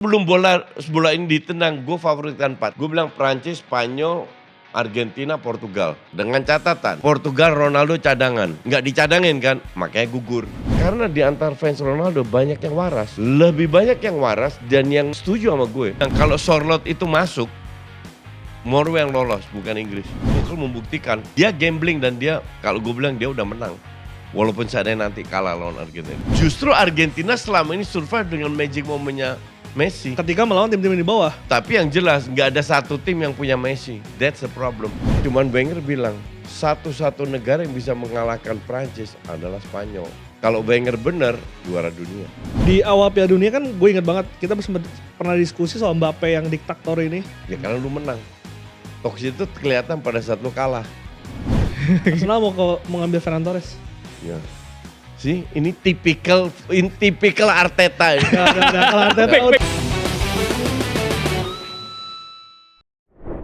Belum bola ini ditendang, gue favoritkan 4. Gue bilang Prancis, Spanyol, Argentina, Portugal. Dengan catatan, Portugal Ronaldo cadangan. Nggak dicadangin kan, makanya gugur. Karena di antar fans Ronaldo banyak yang waras. Lebih banyak yang waras dan yang setuju sama gue. Dan kalau Sorloth itu masuk, Morwe yang lolos, bukan Inggris. Tuchel membuktikan, dia gambling dan dia, kalau gue bilang dia udah menang. Walaupun seandainya nanti kalah lawan Argentina. Justru Argentina selama ini survive dengan magic momennya Messi. Ketika melawan tim-tim di bawah. Tapi yang jelas nggak ada satu tim yang punya Messi. That's the problem. Cuman Wenger bilang satu-satu negara yang bisa mengalahkan Prancis adalah Spanyol. Kalau Wenger bener, juara dunia. Di awal Piala Dunia kan gue inget banget kita pernah diskusi soal Mbappe yang diktator ini. Ya karena lu menang. Toks itu kelihatan pada saat lu kalah. Arsenal mau ngambil Ferran Torres. Ya. Sih, ini tipikal Arteta. Kalau Arteta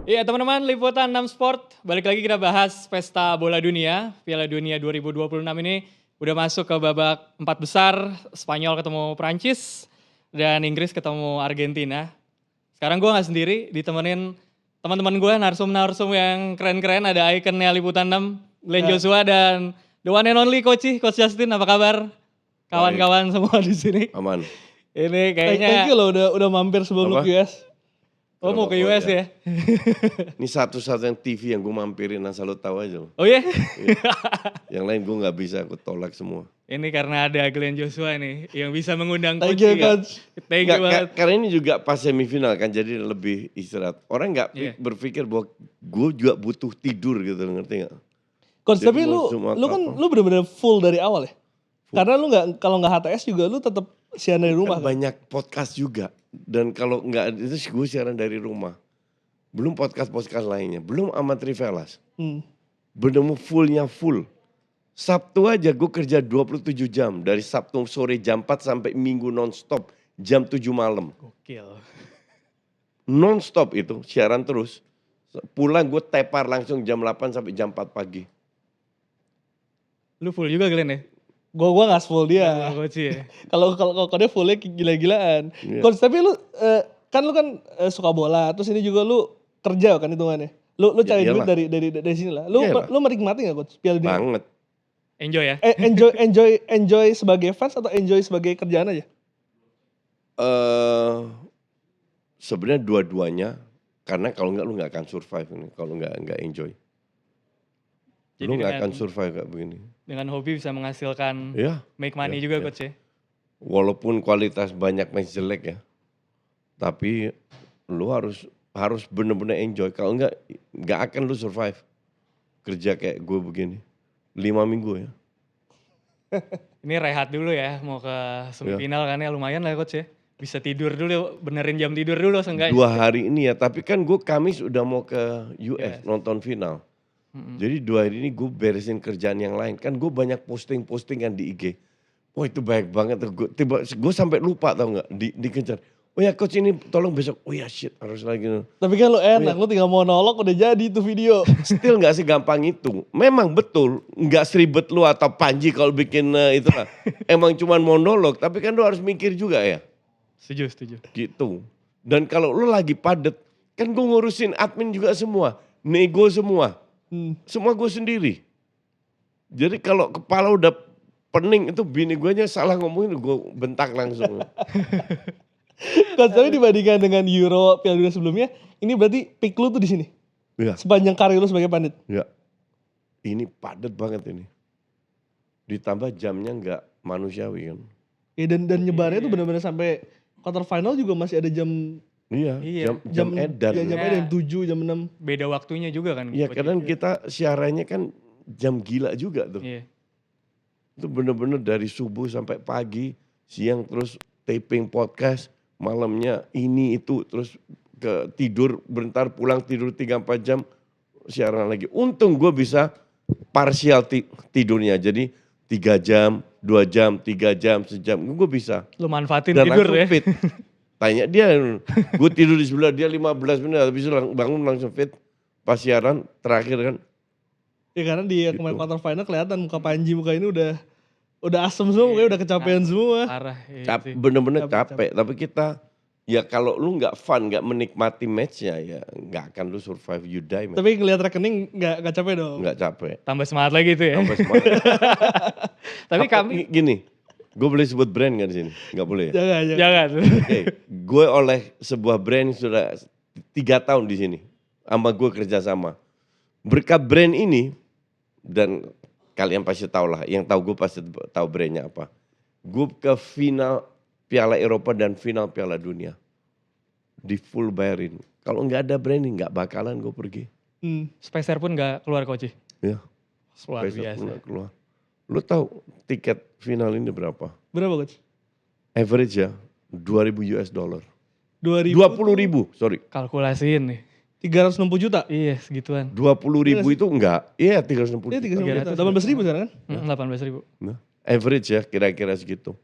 Iya teman-teman, Liputan 6 Sport, balik lagi kita bahas Pesta Bola Dunia. Piala Dunia 2026 ini udah masuk ke babak 4 besar, Spanyol ketemu Prancis, dan Inggris ketemu Argentina. Sekarang gue gak sendiri, ditemenin teman-teman gue, narsum-narsum yang keren-keren, ada ikonnya Liputan 6, Glenn Joshua dan the one and only Coach Justin, apa kabar? Kawan-kawan semua di sini. Aman. Ini kayaknya... Thank you loh udah mampir sebelum lu ke US. Oh mau ke US ya? Ini satu-satunya TV yang gue mampirin asal lo tahu aja. Oh iya? Yang lain gue nggak bisa, aku tolak semua. Ini karena ada Glenn Joshua nih yang bisa mengundang Thank Coach. you, Coach. Thank you banget. Karena ini juga pas semifinal kan, jadi lebih istirahat. Orang nggak berpikir bahwa gue juga butuh tidur gitu, ngerti nggak? Coach, tapi lu bener-bener full dari awal ya? Karena lu kalau nggak HTS juga lu tetap siaran dari rumah. Kan banyak podcast juga. Dan kalau nggak itu gue siaran dari rumah. Belum podcast lainnya. Belum sama Trivelas. Bener-bener full. Sabtu aja gue kerja 27 jam. Dari Sabtu sore jam 4 sampai Minggu non-stop jam 7 malam. Gokil. Non-stop itu siaran terus. Pulang gue tepar langsung jam 8 sampai jam 4 pagi. Lu full juga Glenn ya? Gue gak full dia. Coach ya? Kalau dia fullnya gila-gilaan. Yeah. Coach, tapi lu kan suka bola, terus ini juga lu kerja kan hitungannya. Lu cari duit dari sini lah. Lu menikmati gak Coach Piala Dunia? Banget. Enjoy ya? Enjoy sebagai fans atau enjoy sebagai kerjaan aja? Sebenarnya dua-duanya, karena kalau enggak lu nggak akan survive ini. Kalau nggak enjoy, Jadi lu nggak akan survive kayak begini. Dengan hobi bisa menghasilkan make money juga Coach ya? Walaupun kualitas banyak match jelek ya, tapi lu harus bener-bener enjoy. Kalau nggak akan lu survive kerja kayak gue begini 5 minggu ya. Ini rehat dulu ya, mau ke semifinal kan ya, lumayan lah Coach ya. Bisa tidur dulu, benerin jam tidur dulu seenggaknya. 2 hari ini ya, tapi kan gue Kamis udah mau ke US nonton final. Jadi 2 hari ini gue beresin kerjaan yang lain. Kan gue banyak posting-postingan di IG. Wah itu baik banget. Gue sampai lupa tau gak, dikejar. Oh ya Coach ini tolong besok. Oh ya shit harus lagi. Tapi kan lu enak, lu tinggal monolog udah jadi itu video. Still gak segampang itu. Memang betul, gak seribet lu atau Panji kalau bikin itulah. Emang cuman monolog, tapi kan lu harus mikir juga ya. Setuju. Gitu. Dan kalau lu lagi padet, kan gue ngurusin admin juga semua. Nego semua. Semua gue sendiri. Jadi kalau kepala udah pening itu bini gue aja salah ngomongin gue bentak langsung. Coach, tapi dibandingkan dengan Euro Piala Dunia sebelumnya, ini berarti peak lu tuh di sini. Ya. Sepanjang karir lu sebagai pandit. Ya. Ini padat banget ini. Ditambah jamnya nggak manusiawi kan. Ya dan nyebarnya tuh benar-benar sampai quarter final juga masih ada jam. Iya. Jam edan. Ya, jam 7, jam 6. Beda waktunya juga kan. Iya kadang kita siarannya kan jam gila juga tuh. Iya. Itu bener-bener dari subuh sampai pagi, siang terus taping podcast, malamnya ini itu, terus ke tidur bentar, pulang tidur 3-4 jam, siaran lagi. Untung gue bisa parsial tidurnya, jadi 3 jam, 2 jam, 3 jam, sejam, gue bisa. Lu manfaatin Dan tidur ya? fit. Tanya dia, gue tidur di sebelah dia 15 menit, habis itu bangun langsung fit. Pas siaran terakhir kan. Ya karena di kemarin quarter final kelihatan muka Panji muka ini udah asem semua, mukanya udah kecapean semua. Parah. Bener-bener capek, tapi kita Ya kalau lu nggak fun, nggak menikmati matchnya ya nggak akan lu survive, you die man. Tapi ngeliat rekening nggak capek dong. Nggak capek. Tambah semangat lagi tuh ya. Sampai semangat. Tapi Gini, gue boleh sebut brand nggak di sini? Nggak boleh ya? Jangan. jangan. Oke, gue oleh sebuah brand sudah 3 tahun di sini. Sama gue kerja sama. Berkat brand ini, dan kalian pasti tahu lah, yang tahu gue pasti tahu brandnya apa. Gue ke final Piala Eropa dan final Piala Dunia. Di full bayarin. Kalau nggak ada brand ini nggak bakalan gue pergi. Spacer pun gak keluar coach. Ya, Luar besok biasa. nggak keluar. Lu tahu tiket final ini berapa? Berapa coach? Average ya, $2,000. 2000 20.000, sorry. Kalkulasiin nih. 360 juta. Iya segituan. 20.000 itu enggak, iya 360 Iya juta. 360 juta. 18.000 sekarang kan? 18.000. Nah, average ya kira-kira segitu.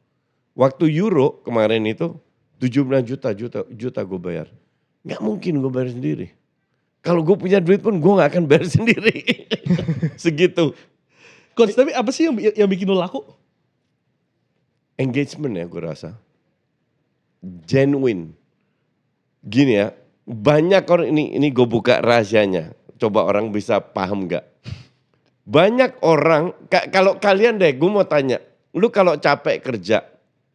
Waktu Euro kemarin itu 17 juta gue bayar. Nggak mungkin gue bayar sendiri. Kalau gue punya duit pun gue nggak akan bayar sendiri. Segitu. Coach, tapi apa sih yang bikin lo laku? Engagement ya gue rasa. Genuine. Gini ya, banyak orang ini gue buka rahasianya. Coba orang bisa paham nggak? Banyak orang, kalau kalian deh, gue mau tanya. Lu kalau capek kerja,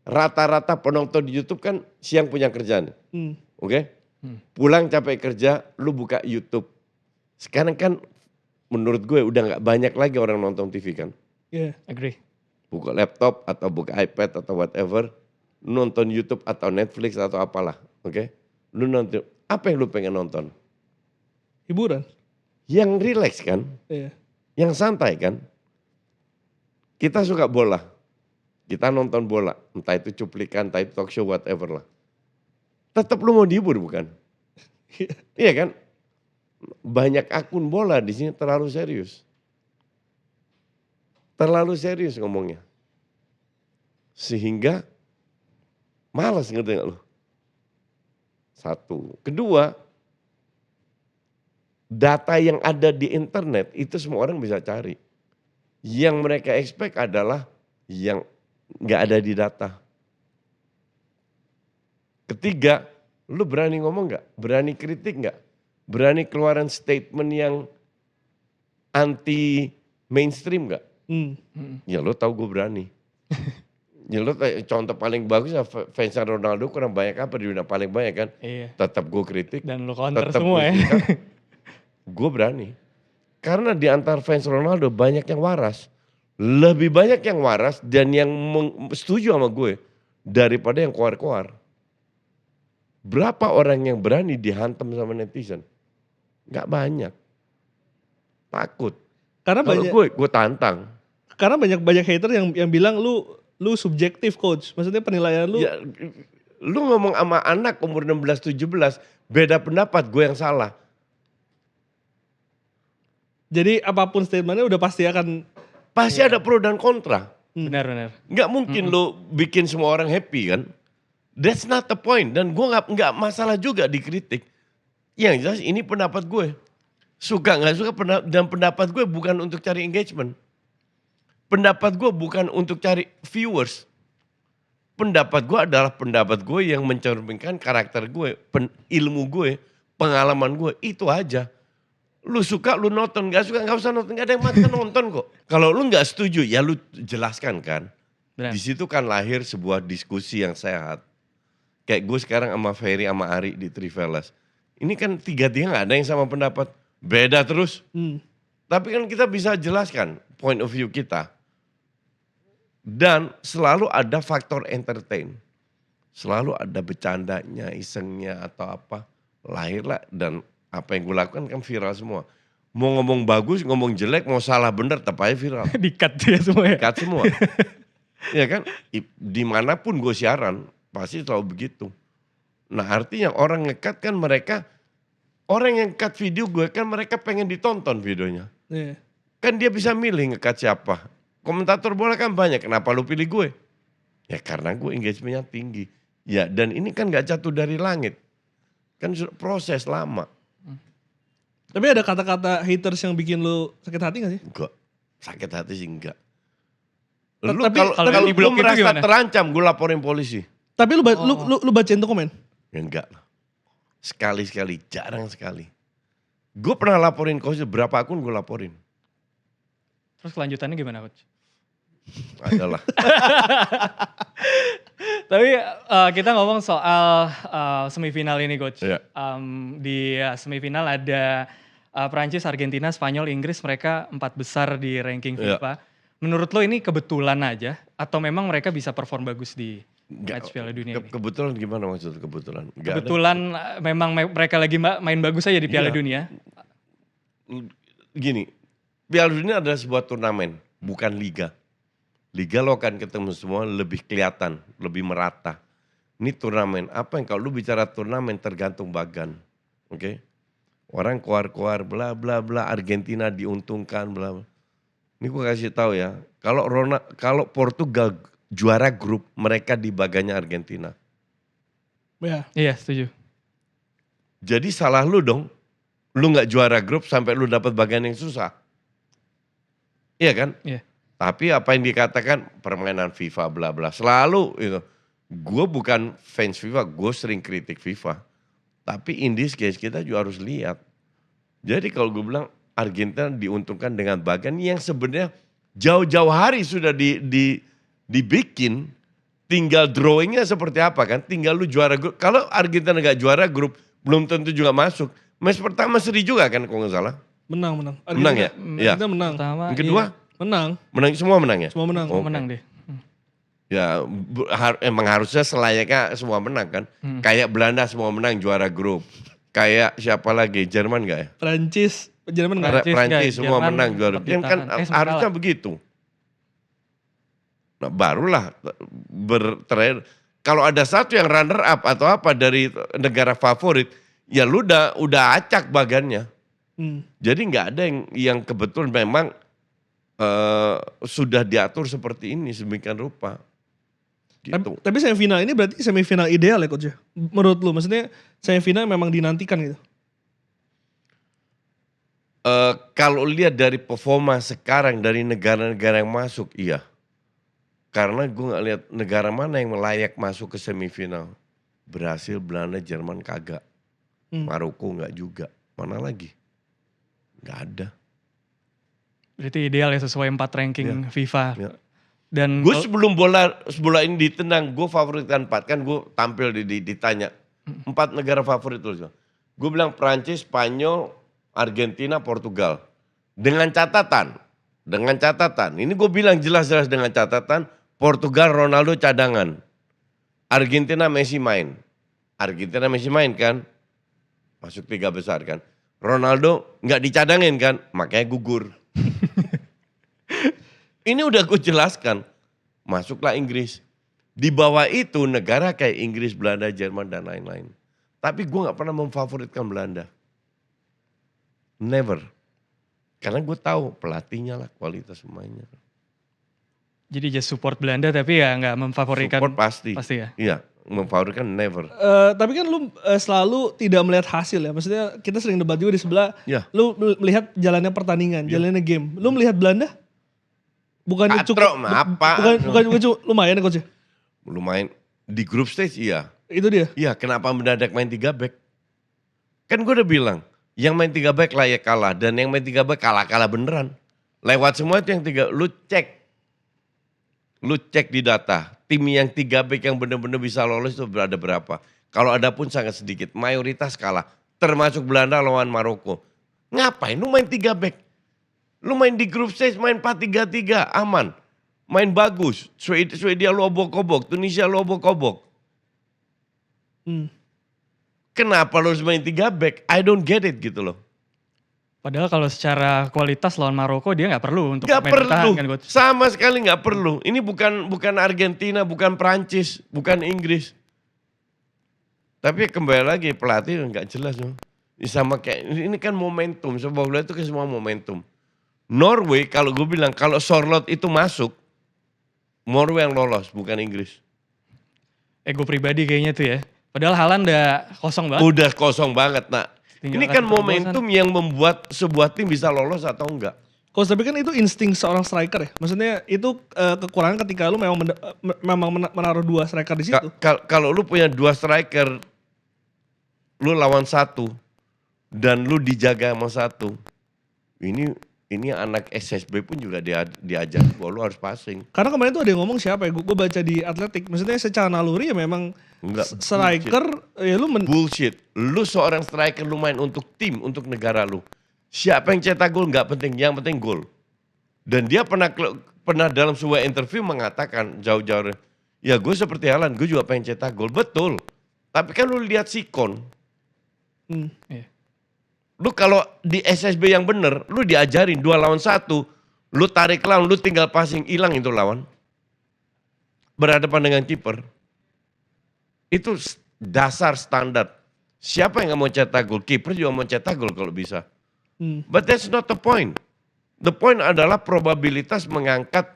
rata-rata penonton di YouTube kan siang punya kerjaan. Oke? Pulang capek kerja, lu buka YouTube. Sekarang kan menurut gue udah nggak banyak lagi orang nonton TV kan. Iya. Agree. Buka laptop atau buka iPad atau whatever, nonton YouTube atau Netflix atau apalah, oke? Lu nonton, apa yang lu pengen nonton? Hiburan. Yang relax kan? Iya. Yang santai kan? Kita suka bola, kita nonton bola, entah itu cuplikan, entah itu talk show, whatever lah. Tetap lu mau dihibur bukan? Iya kan? Banyak akun bola di sini terlalu serius. Terlalu serius ngomongnya. Sehingga malas, ngerti gak lu? Satu. Kedua, data yang ada di internet itu semua orang bisa cari. Yang mereka expect adalah yang gak ada di data. Ketiga, lu berani ngomong gak? Berani kritik gak? Berani keluaran statement yang anti mainstream gak? Ya lo tahu gue berani. Ya lo contoh paling bagus ya fans Ronaldo kurang banyak apa di dunia paling banyak kan. Iya. Tetap gue kritik. Dan lo counter tetap semua ya. Gue berani. Karena di antara fans Ronaldo banyak yang waras. Lebih banyak yang waras dan yang setuju sama gue daripada yang koar-koar. Berapa orang yang berani dihantam sama netizen? Gak banyak. Takut. Karena Kalau banyak gue tantang. Karena banyak hater yang bilang lu subjektif coach. Maksudnya penilaian lu. Ya, lu ngomong sama anak umur 16-17, beda pendapat, gue yang salah. Jadi apapun statementnya udah pasti akan. Pasti ada pro dan kontra. Benar. Nggak mungkin lu bikin semua orang happy kan. That's not the point. Dan gue nggak masalah juga dikritik. Yang jelas ini pendapat gue. Suka nggak suka dan pendapat gue bukan untuk cari engagement. Pendapat gue bukan untuk cari viewers. Pendapat gue adalah pendapat gue yang mencerminkan karakter gue, ilmu gue, pengalaman gue. Itu aja. Lu suka lu nonton, gak suka gak usah nonton. Gak ada yang mati nonton kok. Kalau lu gak setuju ya lu jelaskan kan. Benar. Di situ kan lahir sebuah diskusi yang sehat. Kayak gue sekarang sama Ferry sama Ari di Trivelas. Ini kan tiga-tiga gak ada yang sama pendapat. Beda terus. Tapi kan kita bisa jelaskan point of view kita. Dan selalu ada faktor entertain. Selalu ada bercandanya, isengnya atau apa. Lahirlah dan apa yang gue lakukan kan viral semua. Mau ngomong bagus, ngomong jelek, mau salah bener tetap aja viral. Di-cut ya semua ya. Cut semua. Ya kan, dimanapun gue siaran pasti selalu begitu. Nah artinya orang nge-cut kan mereka, orang yang cut video gue kan mereka pengen ditonton videonya. Iya. Kan dia bisa milih nge-cut siapa. Komentator bola kan banyak, kenapa lu pilih gue? Ya karena gue engagementnya tinggi. Ya dan ini kan gak jatuh dari langit. Kan proses lama. Tapi ada kata-kata haters yang bikin lu sakit hati gak sih? Enggak, sakit hati sih enggak. Tapi Kalau di gue blok itu merasa gimana? terancam, gue laporin polisi. Tapi lu bacain tuh komen? Ya enggak lah. Sekali-sekali, jarang sekali. Gue pernah laporin coach, berapa akun gue laporin. Terus kelanjutannya gimana coach? Adalah. Tapi kita ngomong soal semifinal ini coach. Iya. Di semifinal ada Prancis, Argentina, Spanyol, Inggris, mereka 4 besar di ranking Iya. FIFA. Menurut lo ini kebetulan aja atau memang mereka bisa perform bagus di match Piala Dunia ini? Kebetulan gimana maksud kebetulan? Nggak ada. Kebetulan memang mereka lagi main bagus aja di Piala Iya. Dunia. Gini, Piala Dunia adalah sebuah turnamen, bukan liga. Liga lo akan ketemu semua lebih kelihatan, lebih merata. Ini turnamen, apa yang kalau lu bicara turnamen tergantung bagan. Oke? Orang keluar-keluar bla bla bla, Argentina diuntungkan bla bla. Ini gue kasih tahu ya, kalau Portugal juara grup, mereka di bagannya Argentina. Ya. Iya setuju. Jadi salah lu dong, lu nggak juara grup sampai lu dapat bagian yang susah. Iya kan? Iya. Tapi apa yang dikatakan permainan FIFA bla bla selalu itu. Gue bukan fans FIFA, gue sering kritik FIFA. Tapi in this case kita juga harus lihat. Jadi kalau gue bilang Argentina diuntungkan dengan bagian yang sebenarnya jauh-jauh hari sudah dibikin. Tinggal drawingnya seperti apa kan? Tinggal lu juara grup. Kalau Argentina nggak juara grup, belum tentu juga masuk. Match pertama seri juga kan kalau nggak salah. Menang. Menang ya? Iya. Argentina menang. Pertama, Yang kedua? iya, Menang. Menang, semua menang ya? Semua menang. Oh. menang deh. Ya emang harusnya selayaknya semua menang kan. Kayak Belanda semua menang juara grup. Kayak siapa lagi? Jerman gak ya? Prancis, Jerman nggak? Prancis nggak, semua Jerman menang juara. tetap Yang kan ditahan. Sempat harusnya kalah. begitu. Nah barulah terakhir. Kalau ada satu yang runner up atau apa dari negara favorit, ya lu udah acak bagannya. Jadi nggak ada yang kebetulan memang sudah diatur seperti ini sedemikian rupa. Gitu. Tapi semifinal ini berarti semifinal ideal ya coach ya? Menurut lu, maksudnya semifinal memang dinantikan gitu? Kalau lihat dari performa sekarang dari negara-negara yang masuk, iya. Karena gue nggak lihat negara mana yang layak masuk ke semifinal. Brasil, Belanda, Jerman kagak. Maroko nggak juga. Mana lagi? Nggak ada. Berarti ideal ya sesuai 4 ranking FIFA. Ya. Dan Gue sebelum bola ini ditendang, gue favoritkan 4. Kan gue tampil ditanya. 4 negara favorit lu. Gue bilang Prancis, Spanyol, Argentina, Portugal. Dengan catatan. Ini gue bilang jelas-jelas dengan catatan. Portugal, Ronaldo cadangan. Argentina, Messi main. Argentina, Messi main kan. Masuk 3 besar kan. Ronaldo nggak dicadangin kan. Makanya gugur. Ini udah gue jelaskan. Masuklah Inggris. Di bawah itu negara kayak Inggris, Belanda, Jerman, dan lain-lain. Tapi gue gak pernah memfavoritkan Belanda. Never. Karena gue tahu pelatihnya lah, kualitas pemainnya. jadi just support Belanda tapi ya nggak memfavoritkan. Support pasti. Pasti ya. Iya, memfavoritkan never. Tapi kan lu selalu tidak melihat hasil ya. Maksudnya kita sering debat juga di sebelah. Ya. Lu melihat jalannya pertandingan, jalannya game. Lu melihat Belanda? Bukannya Katro, apa? Bukan cukup lumayan ya coach ya? Lumayan. Di group stage iya. Itu dia. Iya, kenapa mendadak main 3 back? Kan gue udah bilang, yang main 3 back layak kalah. Dan yang main 3 back kalah-kalah beneran. Lewat semua itu yang 3, lu cek di data. Tim yang 3 back yang bener-bener bisa lolos itu ada berapa. Kalau ada pun sangat sedikit. Mayoritas kalah. Termasuk Belanda lawan Maroko. Ngapain lu main 3 back? Lu main di group stage main 4-3-3 aman. Main bagus. Swedia lu obok-obok. Tunisia lu obok-obok. Kenapa lu harus main 3 back? I don't get it gitu loh. Padahal kalau secara kualitas lawan Maroko dia nggak perlu untuk Gak main perlu. bertahan kan coach. Sama sekali gak perlu. Ini bukan Argentina, bukan Prancis, bukan Inggris. Tapi kembali lagi pelatih gak jelas loh. Sama kayak ini kan momentum. Sepak bola itu kan semua momentum. Norway kalau gue bilang kalau Sorloth itu masuk, Norway yang lolos bukan Inggris. Ego pribadi kayaknya tuh ya. Padahal Haaland udah kosong banget. Udah kosong banget nak. Tinggal Ini kan kasih momentum yang membuat sebuah tim bisa lolos atau enggak. Coach, tapi kan itu insting seorang striker ya. Maksudnya itu kekurangan ketika lu memang menaruh 2 striker di situ. Kalau lu punya 2 striker lu lawan satu dan lu dijaga sama satu. Ini anak SSB pun juga diajar bahwa lu harus passing. Karena kemarin tuh ada yang ngomong siapa ya, gue baca di Atletik, maksudnya secara naluri ya memang Enggak, striker ya lu bullshit. Lu seorang striker, lu main untuk tim, untuk negara lu. Siapa yang cetak gol nggak penting, yang penting gol. Dan dia pernah dalam sebuah interview mengatakan jauh-jauh, ya gue seperti Haaland, gue juga pengen cetak gol. Betul. Tapi kan lu lihat Sikon. Iya. Lu kalau di SSB yang bener, lu diajarin 2 lawan 1, lu tarik lawan, lu tinggal passing, hilang itu lawan. Berhadapan dengan kiper. Itu dasar standar. Siapa yang gak mau cetak gol? Kiper juga mau cetak gol kalau bisa. But that's not the point. The point adalah probabilitas mengangkat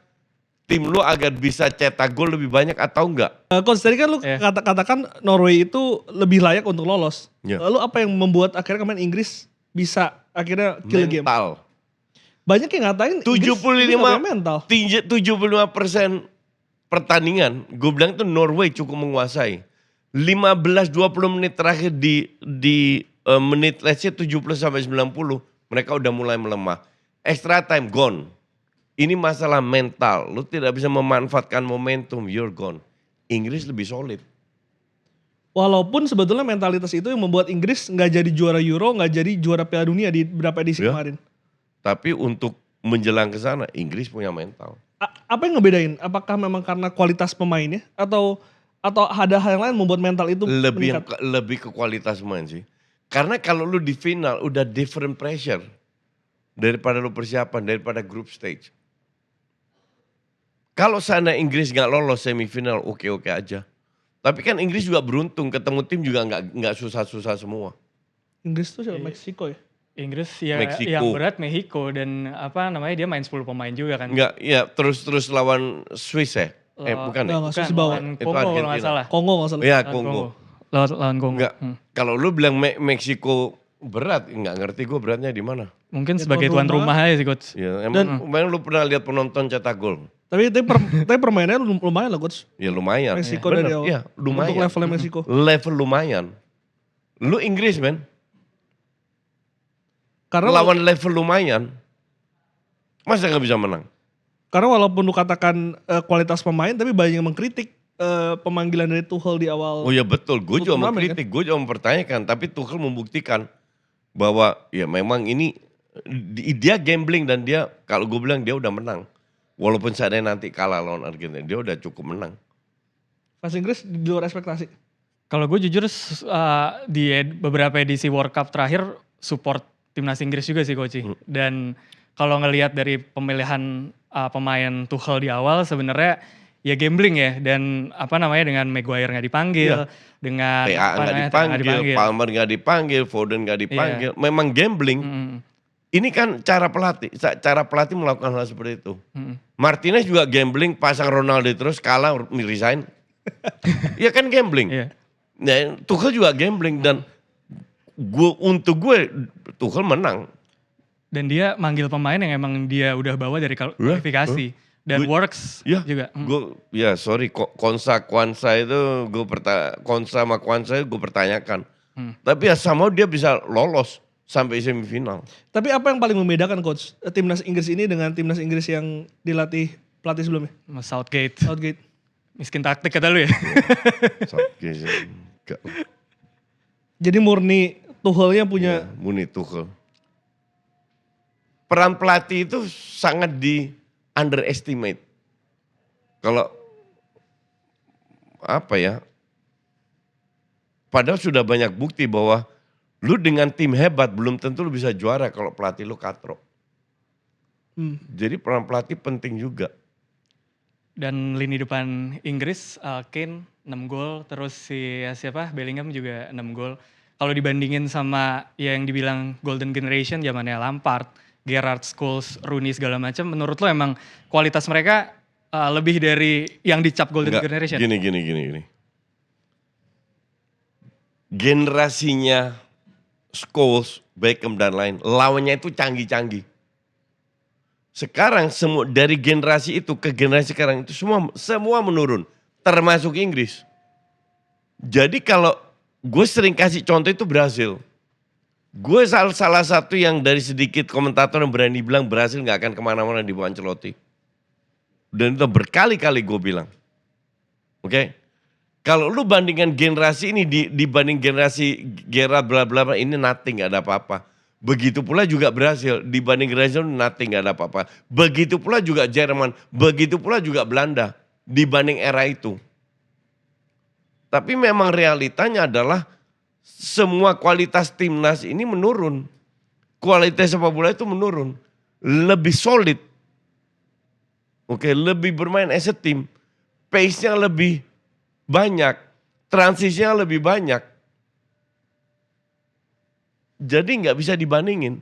tim lu agar bisa cetak gol lebih banyak atau enggak. Coach, tadi kan lu katakan Norway itu lebih layak untuk lolos. Ya. Lalu apa yang membuat akhirnya kemarin Inggris bisa akhirnya kill game? Mental. Banyak yang ngatain 75 mental. 75% pertandingan, gue bilang tuh Norway cukup menguasai. 15-20 menit terakhir di menit let's say 70 sampai 90, mereka udah mulai melemah. Extra time gone. Ini masalah mental. Lu tidak bisa memanfaatkan momentum, you're gone. Inggris lebih solid. Walaupun sebetulnya mentalitas itu yang membuat Inggris nggak jadi juara Euro, nggak jadi juara Piala Dunia di beberapa edisi kemarin. Tapi untuk menjelang ke sana, Inggris punya mental. Apa yang ngebedain? Apakah memang karena kualitas pemainnya atau ada hal yang lain membuat mental itu meningkat? Lebih ke kualitas pemain sih. Karena kalau lu di final udah different pressure daripada lu persiapan, daripada group stage. Kalau sana Inggris nggak lolos semifinal, oke-oke aja. Tapi kan Inggris juga beruntung, ketemu tim juga nggak susah-susah semua. Inggris tuh siapa? Meksiko ya? Inggris ya Meksiko. yang berat Meksiko dan dia main 10 pemain juga kan. Enggak, ya terus lawan Swiss ya? Bukan ya? Nggak, Swiss bawah. lawan Itu Kongo kalau nggak Argentina. salah. Kongo nggak salah. Ya Lawan Kongo. Lawan Kongo. Enggak, kalau lu bilang Meksiko berat, nggak ngerti gue beratnya di mana. Mungkin sebagai tuan rumah aja sih coach. Ya, emang lu pernah lihat penonton cetak gol? Tapi permainannya lumayan lah coach. Ya lumayan. Meksiko Bener, dari awal. ya, lumayan. Untuk levelnya Meksiko. Level lumayan. Lu Inggris men, Karena lawan level lumayan, masa nggak bisa menang? Karena walaupun lu katakan kualitas pemain, tapi banyak yang mengkritik pemanggilan dari Tuchel di awal. Oh ya betul, gue juga turnamen, mengkritik, gue juga mempertanyakan, tapi Tuchel membuktikan bahwa ya memang ini dia gambling dan dia kalau gue bilang dia udah menang. Walaupun seandainya nanti kalah lawan Argentina, dia udah cukup menang. Pas Inggris di luar ekspektasi. Kalau gue jujur di beberapa edisi World Cup terakhir support timnas Inggris juga sih coach. Dan kalau ngelihat dari pemilihan pemain Tuchel di awal sebenarnya ya gambling ya, dan dengan Maguire nggak dipanggil, dengan TA nggak dipanggil, Palmer nggak dipanggil, Foden nggak dipanggil, memang gambling. Ini kan cara pelatih melakukan hal seperti itu. Martinez juga gambling, pasang Ronaldo terus kalah resign. Ya kan gambling. Nah, Tuchel juga gambling dan untuk gue Tuchel menang. Dan dia manggil pemain yang emang dia udah bawa dari kualifikasi. Dan works juga. Konsa Kwanza itu Konsa sama Kwanza gue pertanyakan. Tapi ya sama dia bisa lolos sampai semifinal. Tapi apa yang paling membedakan coach timnas Inggris ini dengan timnas Inggris yang dilatih pelatih sebelumnya? Mas Southgate. Miskin taktik kata lu ya. Southgate. Jadi murni Tuchelnya punya. Ya, murni Tuchel. Peran pelatih itu sangat di underestimate. Kalau padahal sudah banyak bukti bahwa lu dengan tim hebat belum tentu lu bisa juara kalau pelatih lu katrok. Jadi peran pelatih penting juga. Dan lini depan Inggris, Kane 6 gol, terus Bellingham juga 6 gol. Kalau dibandingin sama yang dibilang Golden Generation zamannya Lampard, Gerrard, Scholes, Rooney segala macam, menurut lo emang kualitas mereka lebih dari yang dicap Golden Generation? Gini. Generasinya Scholes, Beckham dan lain, lawannya itu canggih-canggih. Sekarang dari generasi itu ke generasi sekarang itu semua menurun, termasuk Inggris. Jadi kalau Gue sering kasih contoh itu Brasil. Gue salah satu yang dari sedikit komentator yang berani bilang Brasil gak akan kemana-mana di bawah Ancelotti. Dan itu berkali-kali gue bilang. Oke? Kalau lu bandingkan generasi ini dibanding generasi Gerrard bla bla bla, ini nothing, gak ada apa-apa. Begitu pula juga Brasil, dibanding generasi nothing, gak ada apa-apa. Begitu pula juga Jerman, begitu pula juga Belanda dibanding era itu. Tapi memang realitanya adalah semua kualitas timnas ini menurun. Kualitas sepak bola itu menurun. Lebih solid. Oke, lebih bermain as a team. Pace-nya lebih banyak. Transisinya lebih banyak. Jadi nggak bisa dibandingin.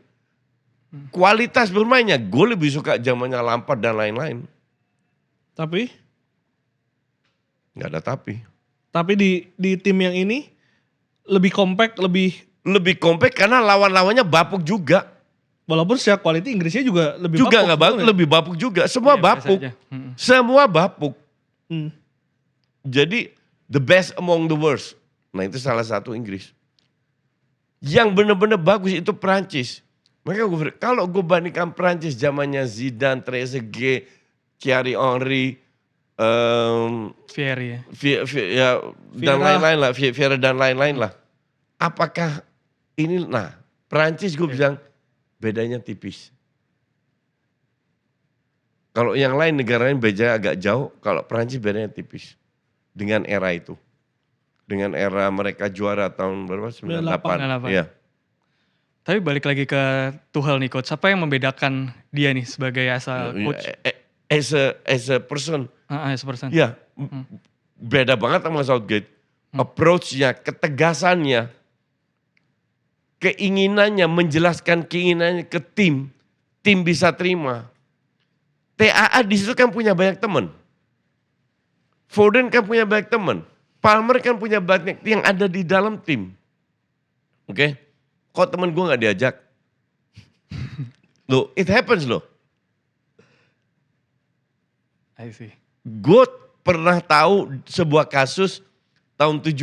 Kualitas bermainnya, gue lebih suka zamannya Lampard dan lain-lain. Tapi Nggak ada tapi. di tim yang ini lebih compact, Lebih kompak karena lawan-lawannya bapuk juga. walaupun secara quality Inggrisnya juga lebih Juga bapuk nggak bapuk, sebenarnya. lebih bapuk juga. Semua Iya, biasa bapuk. aja. Semua bapuk. Hmm. Jadi the best among the worst. Nah itu salah satu Inggris. Yang benar-benar bagus itu Prancis. Makanya kalau gue bandingkan Prancis zamannya Zidane, Trezeguet, Thierry Henry, Fieri ya. dan Vieira. lain-lain lah, Vieira dan lain-lain lah. Apakah ini, nah Prancis gue bilang bedanya tipis. Kalau yang lain negara lain bedanya agak jauh, kalau Prancis bedanya tipis. Dengan era itu. Dengan era mereka juara tahun berapa? 98. 98. Iya. Tapi balik lagi ke Tuchel nih coach, apa yang membedakan dia nih sebagai asal coach? As a person, As a person. ya beda banget sama Southgate. Approach-nya, ketegasannya, keinginannya, menjelaskan keinginannya ke tim bisa terima. TAA di situ kan punya banyak teman. Foden kan punya banyak teman. Palmer kan punya banyak yang ada di dalam tim. Oke? Kok temen gue gak diajak? Loh, it happens loh. I see. Gue pernah tahu sebuah kasus tahun 78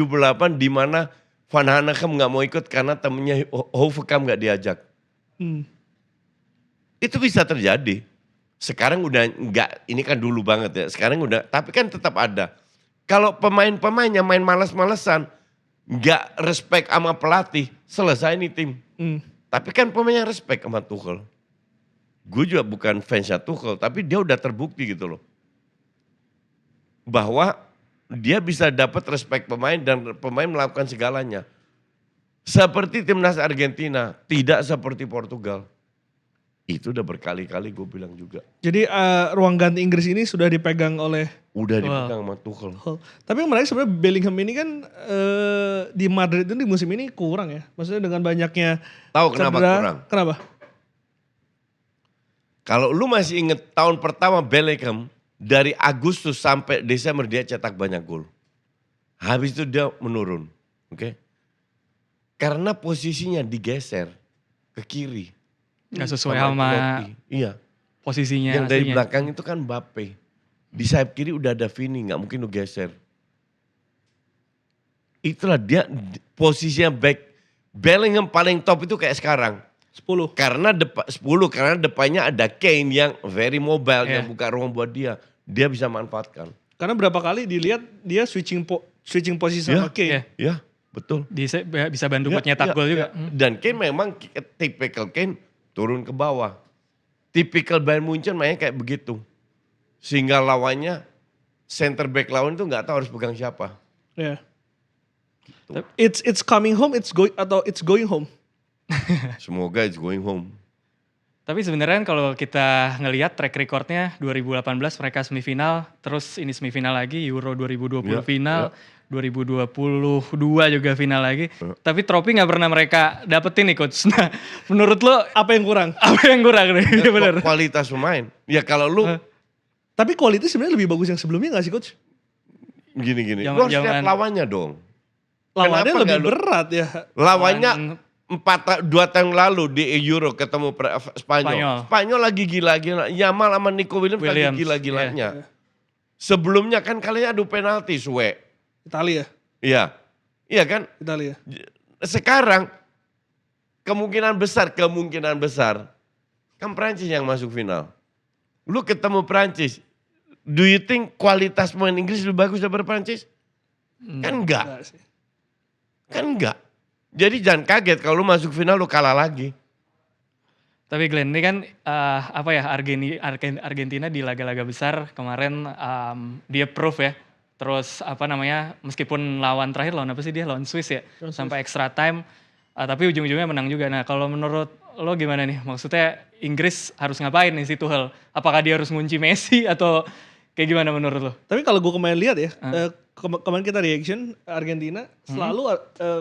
di mana Van Hanegem gak mau ikut karena temennya Hoverkamp gak diajak. Hmm. Itu bisa terjadi. Sekarang udah enggak, ini kan dulu banget ya. Sekarang udah, tapi kan tetap ada. Kalau pemain-pemainnya main malas-malesan, enggak respect sama pelatih, selesai nih tim. Hmm. Tapi kan pemainnya respect sama Tuchel. Gue juga bukan fansnya Tuchel, tapi dia udah terbukti gitu loh. Bahwa dia bisa dapat respect pemain dan pemain melakukan segalanya. Seperti timnas Argentina, tidak seperti Portugal. Itu udah berkali-kali gue bilang juga. Jadi ruang ganti Inggris ini sudah dipegang oleh Udah dipegang sama Tuchel. Tapi yang menarik sebenarnya Bellingham ini kan di Madrid itu di musim ini kurang ya. Maksudnya dengan banyaknya Tahu kenapa cedera. kurang? Kenapa? Kalau lu masih inget tahun pertama Bellingham, dari Agustus sampai Desember dia cetak banyak gol. Habis itu dia menurun. Oke? Karena posisinya digeser ke kiri. Gak sesuai sama Ancelotti. Iya. posisinya Yang dari aslinya. belakang itu kan Mbappe. Di sayap kiri udah ada Vini, gak mungkin lu geser. Itulah dia posisinya back. Bellingham paling top itu kayak sekarang. 10. Karena 10, karena depannya ada Kane yang very mobile, Yeah. yang buka ruang buat dia. Dia bisa manfaatkan. Karena berapa kali dilihat dia switching posisi sama Iya. Kane. Iya. Ya, betul. Bisa bantu buat Ya, nyetak ya, gol juga. ya. Dan Kane memang tipikal Kane turun ke bawah. Tipikal Bayern Munchen mainnya kayak begitu. Sehingga lawannya, center back lawan itu gak tahu harus pegang siapa. Ya. It's coming home, it's going home. Semoga it's going home. Tapi sebenarnya kalau kita ngelihat track recordnya 2018 mereka semifinal, terus ini semifinal lagi, Euro 2020 Ya, final, 2022 juga final lagi. Tapi trofi nggak pernah mereka dapetin nih coach. Nah, menurut lo Apa yang kurang? apa yang kurang nih? Iya benar. Kualitas pemain. Ya kalau lu Tapi kualitas sebenarnya lebih bagus yang sebelumnya gak sih coach? gini-gini. Jangan- Lu harus lihat jangan- lawannya dong. Lawannya Kenapa lebih nggak lu- berat ya. Lawannya 2 tahun lalu di Euro ketemu Spanyol. Spanyol lagi gila-gila. Yamal sama Nico Williams lagi Williams, gila-gilanya. Sebelumnya kan kalian adu penalti, Suwe. Italia. Iya. Iya kan? Italia. Sekarang kemungkinan besar kan Prancis yang masuk final. Lu ketemu Prancis, do you think kualitas pemain Inggris lebih bagus daripada Prancis? Kan enggak. Enggak sih. Kan enggak. Jadi jangan kaget kalau lu masuk final lu kalah lagi. Tapi Glenn, ini kan Argentina di laga-laga besar kemarin dia proof ya. Terus meskipun lawan terakhir lawan apa sih dia? Lawan Swiss ya. Sampai extra time. Tapi ujung-ujungnya menang juga. Nah kalau menurut lo gimana nih? Maksudnya Inggris harus ngapain nih si Tuchel? Apakah dia harus ngunci Messi atau kayak gimana menurut lo? Tapi kalau gue kemarin lihat ya, kemarin kita reaction Argentina selalu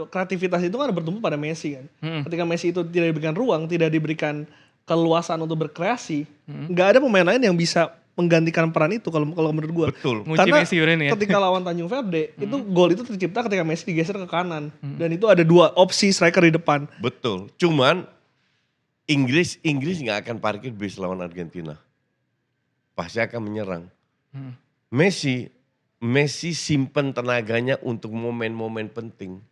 kreativitas itu kan bertumpu pada Messi kan. Ketika Messi itu tidak diberikan ruang, tidak diberikan keluasan untuk berkreasi, nggak ada pemain lain yang bisa menggantikan peran itu kalau menurut gue. Betul. Karena Messi ya? ketika lawan Tanjung Verde, itu gol itu tercipta ketika Messi digeser ke kanan. Dan itu ada 2 opsi striker di depan. Betul. Cuman Inggris nggak akan parkir bis lawan Argentina. Pasti akan menyerang. Messi simpen tenaganya untuk momen-momen penting.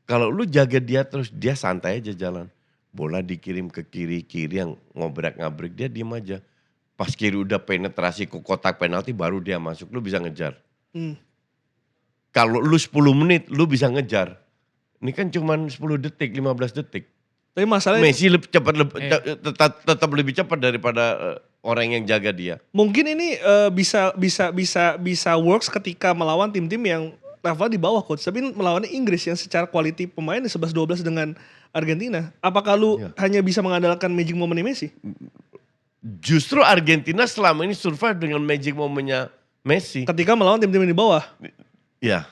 Kalau lu jaga dia terus, dia santai aja jalan. Bola dikirim ke kiri yang ngobrak-ngabrik, dia diem aja. Pas kiri udah penetrasi ke kotak penalti baru dia masuk, lu bisa ngejar. Kalau lu 10 menit, lu bisa ngejar. Ini kan cuma 10 detik, 15 detik. Tapi masalahnya Messi tetap lebih cepat daripada orang yang jaga dia. mungkin ini bisa works ketika melawan tim-tim yang level di bawah coach. Tapi melawan Inggris yang secara quality pemain 11-12 dengan Argentina. Apakah lu hanya bisa mengandalkan magic moment Messi? Justru Argentina selama ini survive dengan magic momennya Messi. Ketika melawan tim-tim yang di bawah. Ya,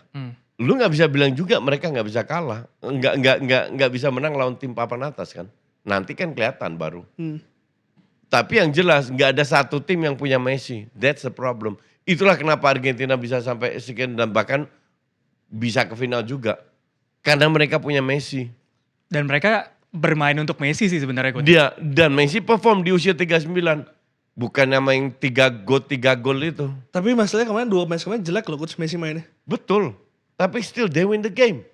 lu nggak bisa bilang juga mereka nggak bisa kalah, nggak bisa menang lawan tim papan atas kan. Nanti kan kelihatan baru. Tapi yang jelas nggak ada satu tim yang punya Messi. That's the problem. Itulah kenapa Argentina bisa sampai sekian dan bahkan bisa ke final juga. Karena mereka punya Messi. Dan mereka bermain untuk Messi sih sebenarnya coach. Dia dan Messi perform di usia 39. Bukan yang main 3 gol itu. Tapi masalahnya kemarin 2 match kemarin jelek loh coach Messi mainnya. Betul. Tapi still they win the game.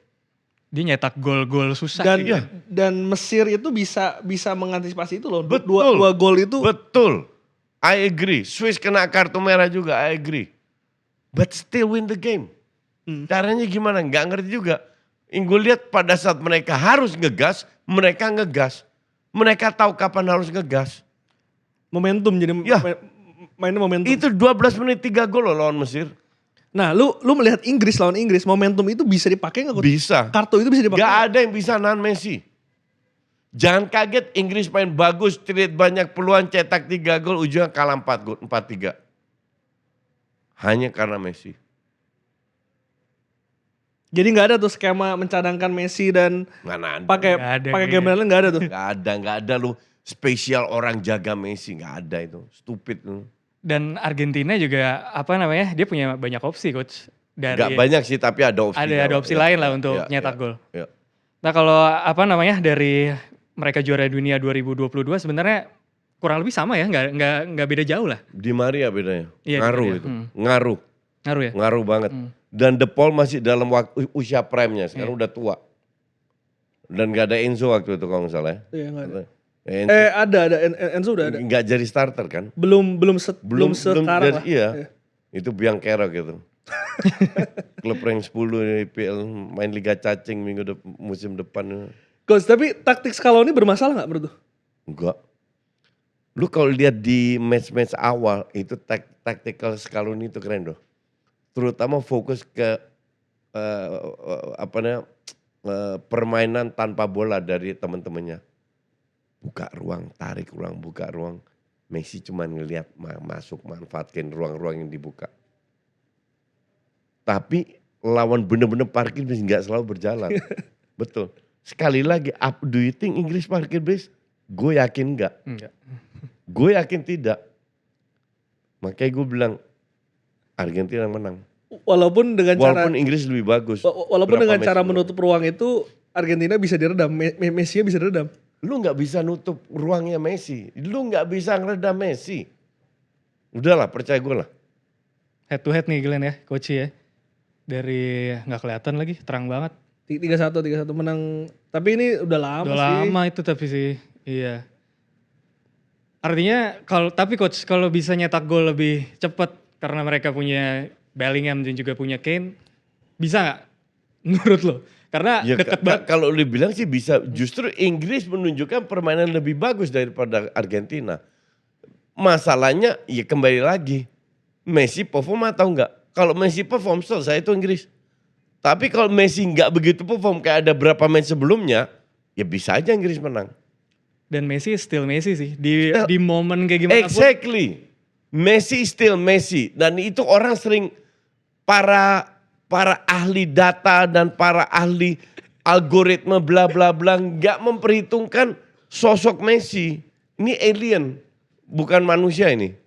Dia nyetak gol-gol susah. Dan Mesir itu bisa mengantisipasi itu loh. Betul. 2 gol itu. Betul. I agree. Swiss kena kartu merah juga, I agree. But still win the game. Caranya gimana? Nggak ngerti juga. Yang gue lihat pada saat mereka harus ngegas, mereka ngegas. Mereka tahu kapan harus ngegas. Momentum jadi mainnya momentum. Itu 12 menit 3 gol loh lawan Mesir. Nah lu melihat Inggris lawan Inggris, momentum itu bisa dipakai gak? Bisa. Kartu itu bisa dipakai? Gak ada yang bisa nahan Messi. Jangan kaget Inggris main bagus, create banyak peluang, cetak 3 gol, ujungnya kalah 4-3. Hanya karena Messi. Jadi nggak ada tuh skema mencadangkan Messi dan pakai game lain nggak ada tuh. Nggak ada lu spesial orang jaga Messi, nggak ada itu, stupid lu. Dan Argentina juga dia punya banyak opsi coach. Nggak banyak sih tapi ada opsi. Ada opsi lain lah untuk nyetak gol. Ya. Nah kalau dari mereka juara dunia 2022 sebenarnya kurang lebih sama ya, nggak beda jauh lah. Di Maria bedanya, ngaruh itu, ngaruh ya, ngaruh banget. Dan De Paul masih dalam waktu usia prime-nya, sekarang udah tua. Dan gak ada Enzo waktu itu kalau nggak salah ya. Iya nggak ada. Enzo, ada Enzo udah ada. Nggak jadi starter kan? Belum sekarang lah. Iya, itu biang kerok gitu. Klub rank 10 di IPL main Liga Cacing musim depan. Coach, tapi taktik Scaloni bermasalah nggak menurut lu? Enggak. Lu kalau lihat di match-match awal itu tactical Scaloni itu keren loh. Terutama fokus ke permainan tanpa bola dari teman-temannya. Buka ruang, tarik ruang, buka ruang. Messi cuma ngelihat masuk, manfaatkan ruang-ruang yang dibuka. Tapi lawan bener-bener parkir bis nggak selalu berjalan. Betul. Sekali lagi, do you think Inggris parkir bis? Gue yakin enggak. Gue yakin tidak. Makanya gue bilang Argentina menang. Walaupun Inggris lebih bagus. Walaupun dengan cara menutup ruang itu Argentina bisa diredam, Messi bisa diredam. Lu nggak bisa nutup ruangnya Messi. Lu nggak bisa ngeredam Messi. Udahlah, percaya gue lah. Head to head nih Glenn ya, coach ya. Dari nggak kelihatan lagi, terang banget. 3-1 menang. Tapi ini udah lama Udah sih. lama itu tapi sih, iya. Artinya tapi coach kalau bisa nyetak gol lebih cepat karena mereka punya Bellingham dan juga punya Kane, bisa nggak menurut lo? Karena Ya, deket banget. kalau lu bilang sih bisa. Justru Inggris menunjukkan permainan lebih bagus daripada Argentina. Masalahnya ya kembali lagi. Messi perform atau enggak? Kalau Messi perform selesai itu Inggris. Tapi kalau Messi nggak begitu perform kayak ada berapa match sebelumnya, ya bisa aja Inggris menang. Dan Messi still Messi sih. Di momen kayak gimana pun. Exactly. Messi still Messi. Dan itu orang sering para ahli data dan para ahli algoritma bla bla bla nggak memperhitungkan sosok Messi. Ini alien, bukan manusia ini.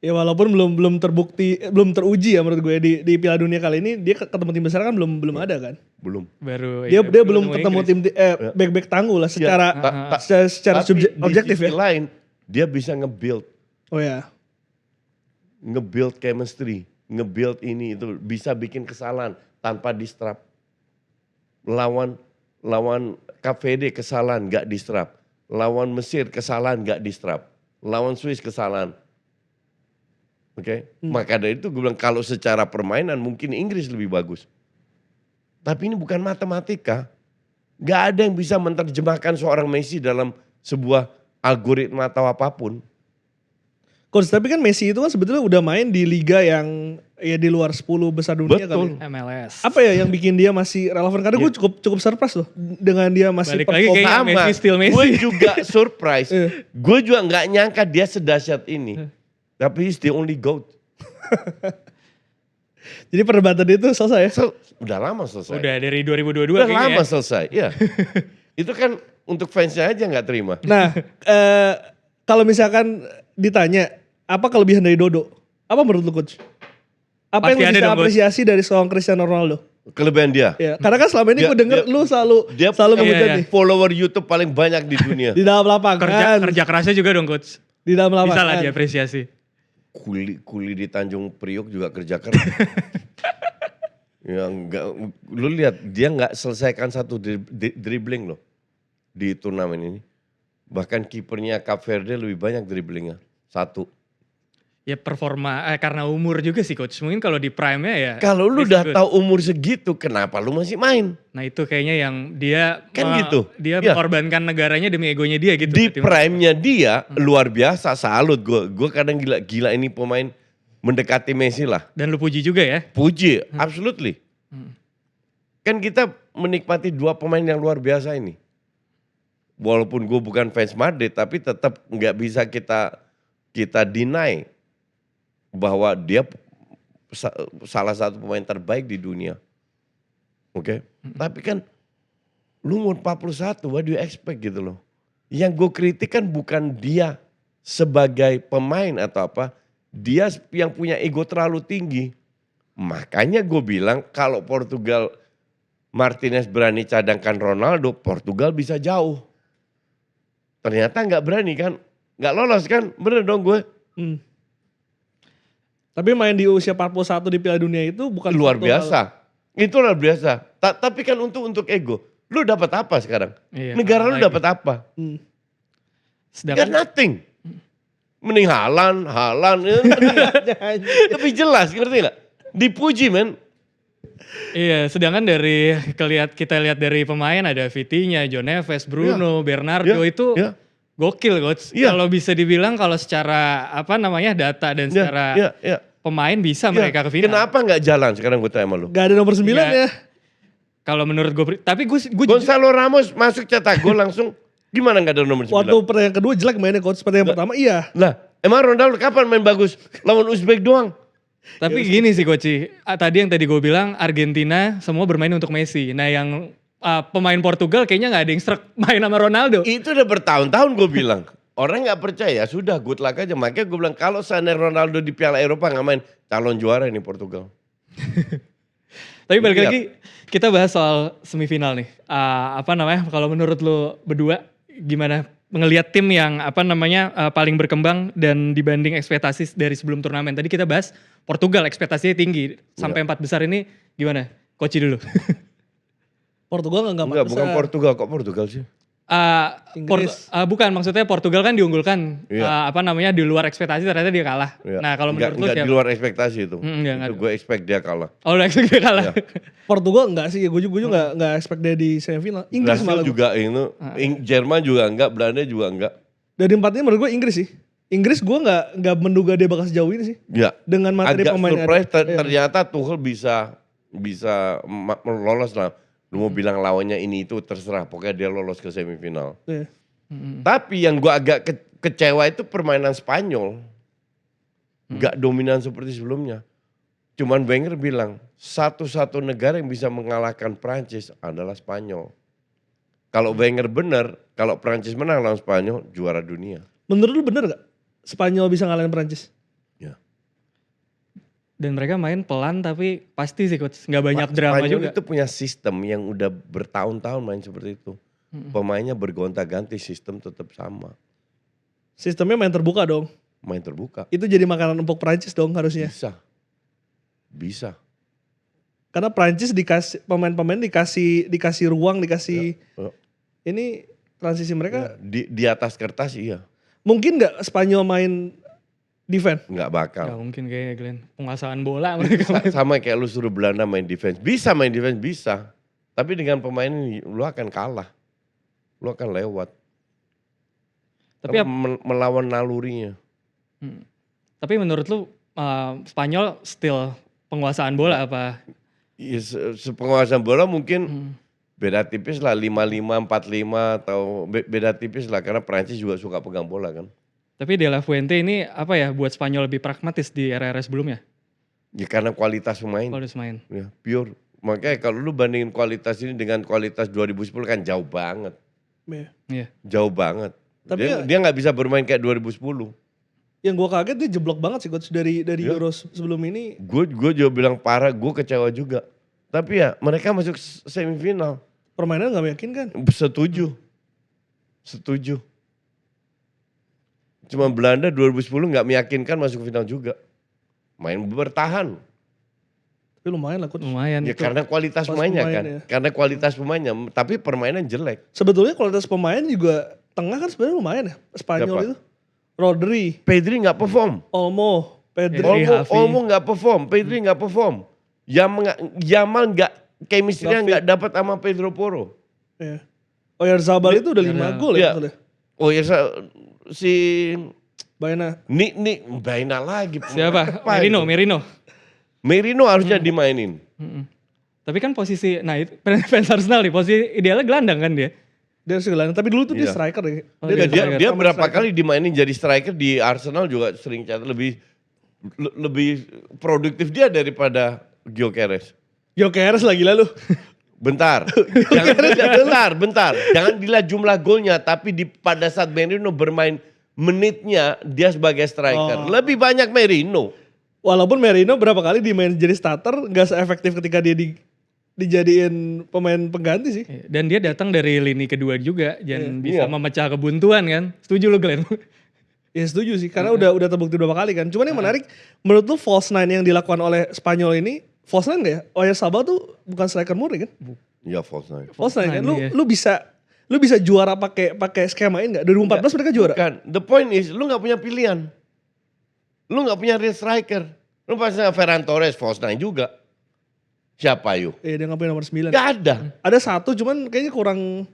Ya walaupun belum terbukti, belum teruji ya menurut gue di Piala Dunia kali ini dia ketemu tim besar kan belum ada kan. Belum. Baru Dia iya, belum ketemu Inggris. back tangguh lah secara Tapi objektif di sisi ya. lain, dia bisa nge-build Oh ya. chemistry, nge-build ini itu bisa bikin kesalahan tanpa distrap. Lawan KVD kesalahan nggak distrap. Lawan Mesir kesalahan nggak distrap. Lawan Swiss kesalahan. Oke, maka dari itu gue bilang kalau secara permainan mungkin Inggris lebih bagus. Tapi ini bukan matematika. Gak ada yang bisa menerjemahkan seorang Messi dalam sebuah algoritma atau apapun. Coach, tapi kan Messi itu kan sebetulnya udah main di liga yang ya di luar 10 besar dunia Betul. kali. MLS. Apa ya yang bikin dia masih relevan? Karena gue cukup surprise loh dengan dia masih Balik lagi perform. kayak Messi still Messi. Gue juga surprise. Gue juga gak nyangka dia sedahsyat ini. Tapi he's the only GOAT. Jadi perdebatan itu selesai ya? Udah lama selesai. Udah dari 2022 Udah kayaknya lama ya. selesai, iya. Itu kan untuk fansnya aja gak terima. Nah, kalau misalkan ditanya apa kelebihan dari Dodo? Apa menurut lu coach? Apa Pasti yang lu ada bisa dong, Coach. apresiasi dari seorang Cristiano Ronaldo? Kelebihan dia. Ya, karena kan selama ini gue denger lu selalu dia memuja iya. nih. follower YouTube paling banyak di dunia. Di dalam lapangan. Kerja kerasnya juga dong coach. Di dalam lapangan. Bisa lah diapresiasi. Kuli di Tanjung Priok juga kerja keras. Ya enggak, lu lihat dia nggak selesaikan satu dribbling loh di turnamen ini. Bahkan kipernya Cape Verde lebih banyak dribblingnya, 1. Ya performa karena umur juga sih coach. Mungkin kalau di prime-nya ya. Kalau lu it's udah good. tahu umur segitu, kenapa lu masih main? Nah itu kayaknya yang dia Kan gitu. Dia Ya. mengorbankan negaranya demi egonya dia gitu. Di berarti. prime-nya dia luar biasa, salut gue. Gue kadang gila ini pemain mendekati Messi lah. Dan lu puji juga ya. Puji, absolutely. Kan kita menikmati 2 pemain yang luar biasa ini. Walaupun gue bukan fans Madrid, tapi tetap nggak bisa kita deny bahwa dia salah satu pemain terbaik di dunia. Oke, tapi kan lu umur 41, what do you expect gitu loh. Yang gue kritik kan bukan dia sebagai pemain atau apa, dia yang punya ego terlalu tinggi. Makanya gue bilang kalau Portugal Martinez berani cadangkan Ronaldo, Portugal bisa jauh. Ternyata nggak berani kan, nggak lolos kan, bener dong gue. Tapi main di usia 41 di Piala Dunia itu bukan Luar suatu biasa, itu luar biasa. Tapi kan untuk ego, lu dapat apa sekarang? Iya, Negara lu lagi. dapat apa? hal. Got Sedangkan nothing. Mending Haaland, lebih jelas, ngerti nggak? Dipuji men. iya, sedangkan dari kita lihat dari pemain ada Vitinha, John Neves, Bruno, Bernardo itu Ya. gokil coach. Iya. Kalau bisa dibilang kalau secara data dan secara Ya. pemain bisa mereka ke final. Kenapa nggak jalan sekarang gue tanya sama lu? Gak ada nomor 9 Iya. ya. Kalau menurut gue, tapi gue Gonzalo Ramos masuk cetak gol langsung, gimana nggak ada nomor 9? Waktu pertandingan kedua jelek mainnya coach. Pertandingan pertama iya. Lah, emang Ronaldo kapan main bagus? Lawan Uzbek doang. Tapi gini sih Coach, tadi gue bilang Argentina semua bermain untuk Messi. Nah yang pemain Portugal kayaknya gak ada yang serak main sama Ronaldo. Itu udah bertahun-tahun gue bilang. Orang nggak percaya, sudah good luck aja. Makanya gue bilang kalau seandainya Ronaldo di Piala Eropa nggak main, calon juara ini Portugal. Tapi balik Lihat. lagi kita bahas soal semifinal nih. Kalau menurut lo berdua gimana ngelihat tim yang paling berkembang dan dibanding ekspektasi dari sebelum turnamen. Tadi kita bahas Portugal ekspektasinya tinggi sampai 4 besar ini gimana? Coach dulu. Portugal nggak Enggak, bukan besar. Portugal. Kok Portugal sih? Inggris. Bukan, maksudnya Portugal kan diunggulkan. Iya. Di luar ekspektasi ternyata dia kalah. Iya. Nah kalau menurut lu Enggak di siapa? luar ekspektasi itu. Enggak. Itu gue expect dia kalah. Oh lu ekspektasi dia kalah. Iya. Portugal enggak sih, gue juga nggak expect dia di semifinal. Inggris Brasil malah. juga itu, Jerman juga enggak, Belanda juga enggak. Dari 4 ini menurut gue Inggris sih. Inggris gue nggak menduga dia bakal sejauh ini sih. Ya. Dengan materi Agak pemain yang surprise ada. Iya. ternyata Tuchel bisa lolos lah. Lu mau bilang lawannya ini itu terserah, pokoknya dia lolos ke semifinal. Iya. Tapi yang gua agak kecewa itu permainan Spanyol. Gak dominan seperti sebelumnya. Cuman Wenger bilang, satu-satu negara yang bisa mengalahkan Prancis adalah Spanyol. Kalau Wenger benar, kalau Prancis menang lawan Spanyol, juara dunia. Menurut lu bener gak Spanyol bisa ngalahin Prancis? Ya. Dan mereka main pelan tapi pasti sih coach. Nggak banyak drama Spanyol juga. itu punya sistem yang udah bertahun-tahun main seperti itu. Pemainnya bergonta-ganti, sistem tetap sama. Sistemnya main terbuka dong. Main terbuka. Itu jadi makanan empuk Prancis dong harusnya. Bisa. Karena Prancis pemain-pemain dikasih ruang, dikasih Ya. ini transisi mereka. Di atas kertas iya. Mungkin gak Spanyol main defense? Nggak bakal. Nggak mungkin kayaknya Glenn. Penguasaan bola mereka. Sama kayak lu suruh Belanda main defense. Bisa main defense, bisa. Tapi dengan pemain ini lu akan kalah. Lu akan lewat. Tapi melawan nalurinya. Tapi menurut lu Spanyol still penguasaan bola apa? Ya, sepenguasaan bola mungkin beda tipis lah 5-5, 4-5 atau beda tipis lah karena Prancis juga suka pegang bola kan. Tapi De La Fuente ini buat Spanyol lebih pragmatis di era-era sebelumnya? Ya karena kualitas pemain. Kualitas main. Ya, pure. Makanya kalau lu bandingin kualitas ini dengan kualitas 2010 kan jauh banget. Iya. Jauh banget. Tapi Dia nggak bisa bermain kayak 2010. yang gue kaget dia jeblok banget sih coach dari Euro sebelum ini. Gue juga bilang parah, gue kecewa juga. Tapi ya mereka masuk semifinal. Permainan gak meyakinkan. Setuju. Cuma Belanda 2010 nggak meyakinkan masuk final juga. Main bertahan. Tapi lumayan lah coach. Lumayan Ya itu. karena kualitas pemainnya kan. ya. Karena kualitas pemainnya, tapi permainan jelek. Sebetulnya kualitas pemain juga tengah kan sebenarnya lumayan ya. Spanyol Siapa? itu. Rodri, Pedri nggak perform. Olmo, Pedri. Pedri. Javi. Olmo nggak perform, Pedri nggak perform. Yamal nggak, chemistry-nya nggak dapat sama Pedro Porro. Ya. Oyarzabal itu udah 5 gol ya. Iya. maksudnya. Oh ya si Baena. Nik Baina lagi. Siapa? Apa itu? Merino. Harusnya dimainin. Tapi kan posisi, fans Arsenal nih, posisi idealnya gelandang kan dia. Dia harus gelandang. Tapi dulu tuh dia Iya. striker ya. Oh, Dia, striker. dia berapa kali dimainin jadi striker di Arsenal juga sering cetak lebih produktif dia daripada Gyökeres. Gyökeres lagi lalu. Bentar. bentar. Jangan dilihat jumlah golnya tapi pada saat Merino bermain menitnya dia sebagai striker. Lebih banyak Merino. Walaupun Merino berapa kali dimain jadi starter gak seefektif ketika dia dijadiin pemain pengganti sih. Dan dia datang dari lini kedua juga dan bisa Iya. memecah kebuntuan kan. Setuju lu Glenn? Ya setuju sih karena udah terbukti beberapa kali kan. Cuman yang menarik menurut lu false nine yang dilakukan oleh Spanyol ini false nine gak ya? Oyarzabal tuh bukan striker murni kan? Ya false nine. False nine kan. Iya. Lu bisa juara pakai skema ini enggak? 2014 mereka juara. Bukan. The point is lu gak punya pilihan. Lu gak punya real striker. Lu pasti Ferran Torres false nine juga. Siapa yuk? Dia nggak punya nomor 9. Gak ada. Ada satu cuman kayaknya kurang.